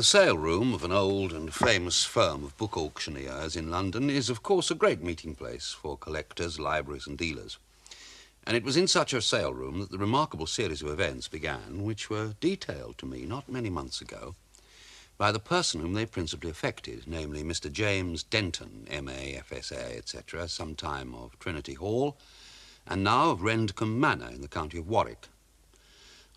sale room of an old and famous firm of book auctioneers in London is, of course, a great meeting place for collectors, libraries and dealers. And it was in such a sale room that the remarkable series of events began, which were detailed to me not many months ago by the person whom they principally affected, namely Mr. James Denton, M.A., F.S.A., etc., sometime of Trinity Hall, and now of Rendcombe Manor in the county of Warwick.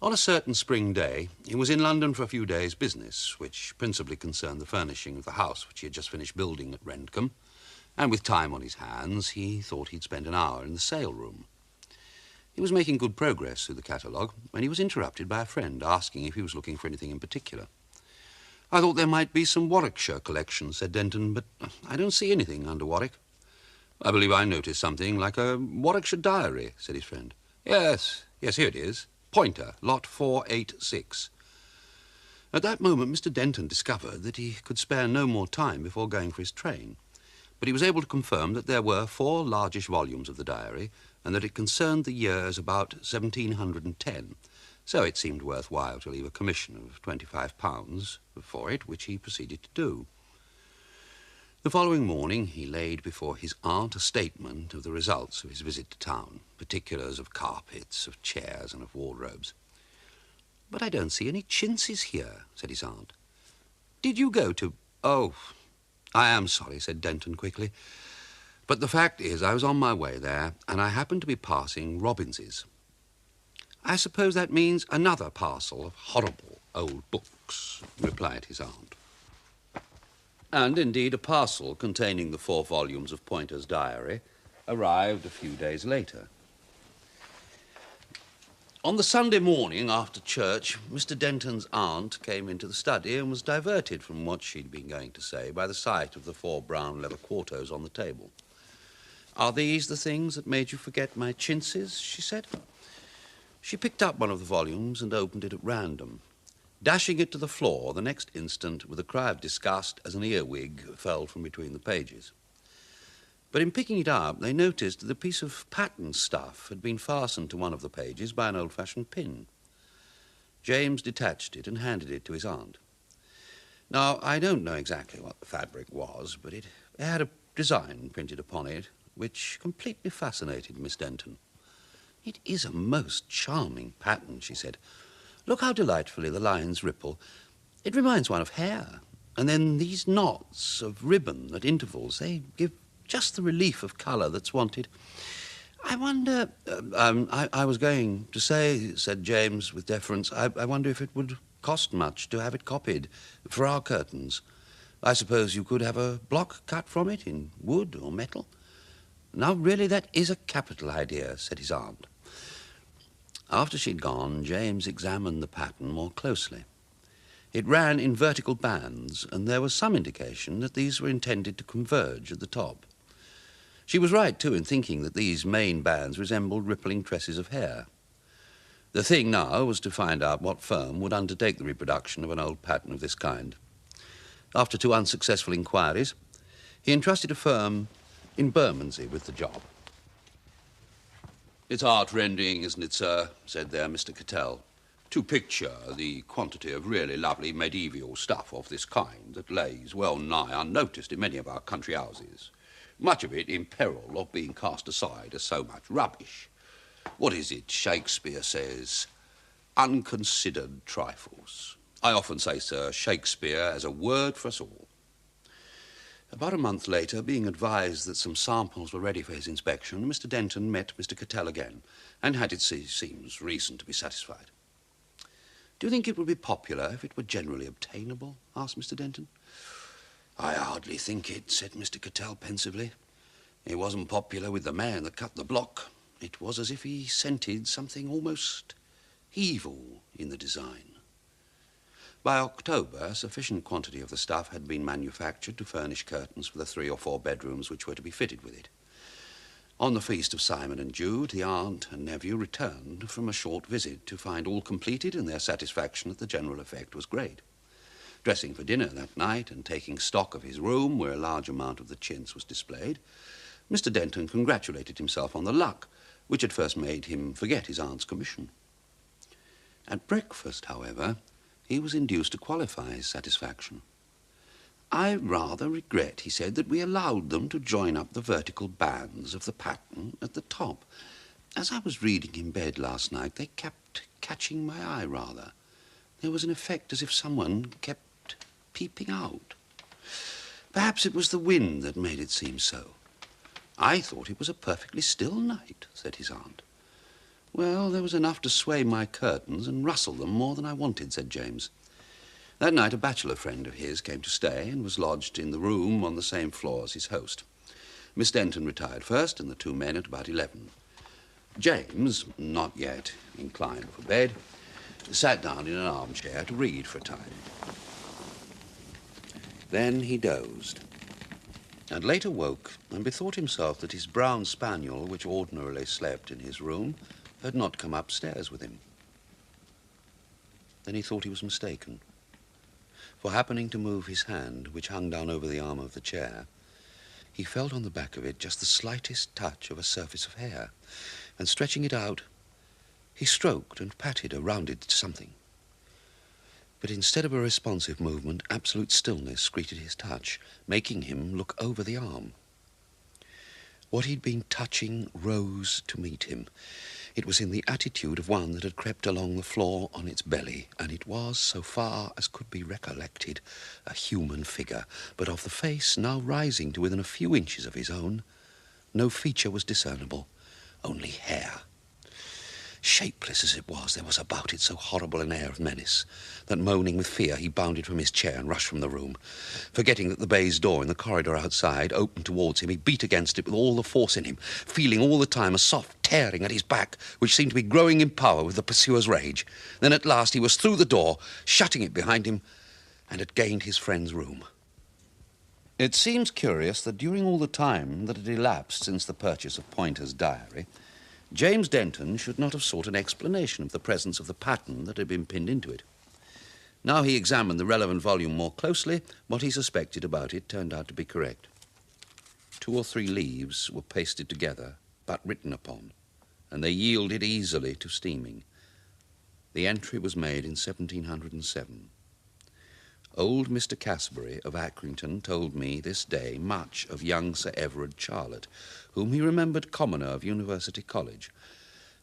On a certain spring day, he was in London for a few days' business, which principally concerned the furnishing of the house which he had just finished building at Rendcombe, and with time on his hands, he thought he'd spend an hour in the sale room. He was making good progress through the catalogue when he was interrupted by a friend asking if he was looking for anything in particular. "I thought there might be some Warwickshire collection," said Denton, "but I don't see anything under Warwick." "I believe I noticed something like a Warwickshire diary," said his friend. Yes, here it is. Poynter, lot 486. At that moment, Mr. Denton discovered that he could spare no more time before going for his train, but he was able to confirm that there were 4 largish volumes of the diary and that it concerned the years about 1710, so it seemed worthwhile to leave a commission of £25 for it, which he proceeded to do. The following morning he laid before his aunt a statement of the results of his visit to town, particulars of carpets, of chairs and of wardrobes. "But I don't see any chintzes here," said his aunt. "Did you go to—" "Oh, I am sorry," said Denton quickly, "but the fact is I was on my way there and I happened to be passing Robbins's." "I suppose that means another parcel of horrible old books," replied his aunt. And indeed a parcel containing the 4 volumes of Poynter's diary arrived a few days later. On the Sunday morning after church, Mr. Denton's aunt came into the study and was diverted from what she'd been going to say by the sight of the 4 brown leather quartos on the table. "Are these the things that made you forget my chintzes?" she said. She picked up one of the volumes and opened it at random, dashing it to the floor the next instant with a cry of disgust as an earwig fell from between the pages. But in picking it up, they noticed that a piece of pattern stuff had been fastened to one of the pages by an old-fashioned pin. James detached it and handed it to his aunt. Now, I don't know exactly what the fabric was, but it had a design printed upon it which completely fascinated Miss Denton. "It is a most charming pattern," she said. "Look how delightfully the lines ripple. It reminds one of hair. And then these knots of ribbon at intervals, they give just the relief of colour that's wanted. I wonder—" I was going to say," said James with deference, I wonder if it would cost much to have it copied for our curtains. I suppose you could have a block cut from it in wood or metal." "Now, really, that is a capital idea," said his aunt. After she'd gone, James examined the pattern more closely. It ran in vertical bands, and there was some indication that these were intended to converge at the top. She was right, too, in thinking that these main bands resembled rippling tresses of hair. The thing now was to find out what firm would undertake the reproduction of an old pattern of this kind. After 2 unsuccessful inquiries, he entrusted a firm in Bermondsey with the job. "It's art rendering, isn't it, sir?" said there Mr. Cattell. "To picture the quantity of really lovely medieval stuff of this kind that lays well nigh unnoticed in many of our country houses, much of it in peril of being cast aside as so much rubbish. What is it Shakespeare says? Unconsidered trifles. I often say, sir, Shakespeare has a word for us all." About a month later, being advised that some samples were ready for his inspection, Mr. Denton met Mr. Cattell again and had, it seems, reason to be satisfied. "Do you think it would be popular if it were generally obtainable?" asked Mr. Denton. "I hardly think it," said Mr. Cattell pensively. "It wasn't popular with the man that cut the block. It was as if he scented something almost evil in the design." By October, a sufficient quantity of the stuff had been manufactured to furnish curtains for the 3 or 4 bedrooms which were to be fitted with it. On the feast of Simon and Jude, the aunt and nephew returned from a short visit to find all completed, and their satisfaction at the general effect was great. Dressing for dinner that night and taking stock of his room, where a large amount of the chintz was displayed, Mr. Denton congratulated himself on the luck which had first made him forget his aunt's commission. At breakfast, however, he was induced to qualify his satisfaction. "I rather regret," he said, "that we allowed them to join up the vertical bands of the pattern at the top. As I was reading in bed last night, they kept catching my eye rather. There was an effect as if someone kept peeping out. Perhaps it was the wind that made it seem so. I thought it was a perfectly still night," said his aunt. "Well, there was enough to sway my curtains and rustle them more than I wanted," said James. That night a bachelor friend of his came to stay and was lodged in the room on the same floor as his host. Miss Denton retired first, and the two men at about 11. James, not yet inclined for bed, sat down in an armchair to read for a time. Then he dozed, and later woke and bethought himself that his brown spaniel, which ordinarily slept in his room, had not come upstairs with him. Then he thought he was mistaken, for happening to move his hand, which hung down over the arm of the chair, he felt on the back of it just the slightest touch of a surface of hair, and stretching it out, he stroked and patted a rounded something. But instead of a responsive movement, absolute stillness greeted his touch, making him look over the arm. What he'd been touching rose to meet him. It was in the attitude of one that had crept along the floor on its belly, and it was, so far as could be recollected, a human figure. But of the face, now rising to within a few inches of his own, no feature was discernible, only hair. Shapeless as it was, there was about it so horrible an air of menace that, moaning with fear, he bounded from his chair and rushed from the room. Forgetting that the baize door in the corridor outside opened towards him, he beat against it with all the force in him, feeling all the time a soft tearing at his back, which seemed to be growing in power with the pursuer's rage. Then at last he was through the door, shutting it behind him, and had gained his friend's room. It seems curious that during all the time that had elapsed since the purchase of Poynter's diary, James Denton should not have sought an explanation of the presence of the pattern that had been pinned into it. Now he examined the relevant volume more closely, what he suspected about it turned out to be correct. 2 or 3 leaves were pasted together, but written upon, and they yielded easily to steaming. The entry was made in 1707. Old Mr. Casbury of Accrington told me this day much of young Sir Everard Charlotte, whom he remembered commoner of University College.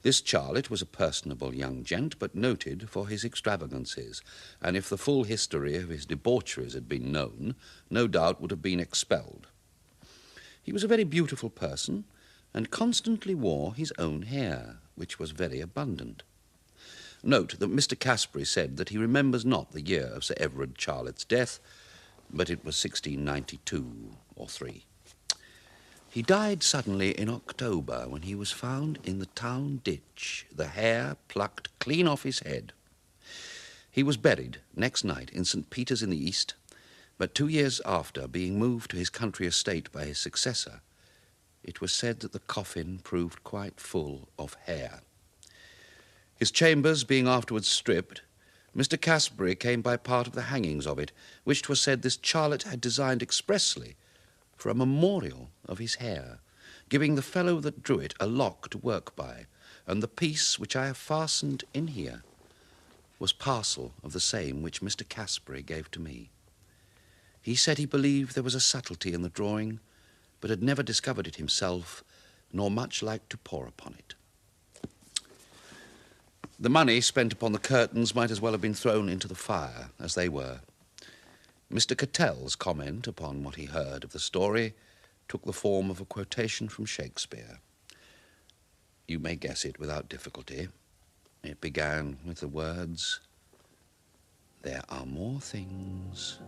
This Charlotte was a personable young gent, but noted for his extravagances, and if the full history of his debaucheries had been known, no doubt would have been expelled. He was a very beautiful person, and constantly wore his own hair, which was very abundant. Note that Mr. Casbury said that he remembers not the year of Sir Everard Charlotte's death, but it was 1692 or 3. He died suddenly in October, when he was found in the town ditch, the hair plucked clean off his head. He was buried next night in St. Peter's in the East, but 2 years after, being moved to his country estate by his successor, it was said that the coffin proved quite full of hair. His chambers being afterwards stripped, Mr. Casbury came by part of the hangings of it, which 'twas said this Charlotte had designed expressly for a memorial of his hair, giving the fellow that drew it a lock to work by, and the piece which I have fastened in here was parcel of the same which Mr. Casbury gave to me. He said he believed there was a subtlety in the drawing, but had never discovered it himself, nor much like to pore upon it. The money spent upon the curtains might as well have been thrown into the fire as they were. Mr. Cattell's comment upon what he heard of the story took the form of a quotation from Shakespeare. You may guess it without difficulty. It began with the words, "There are more things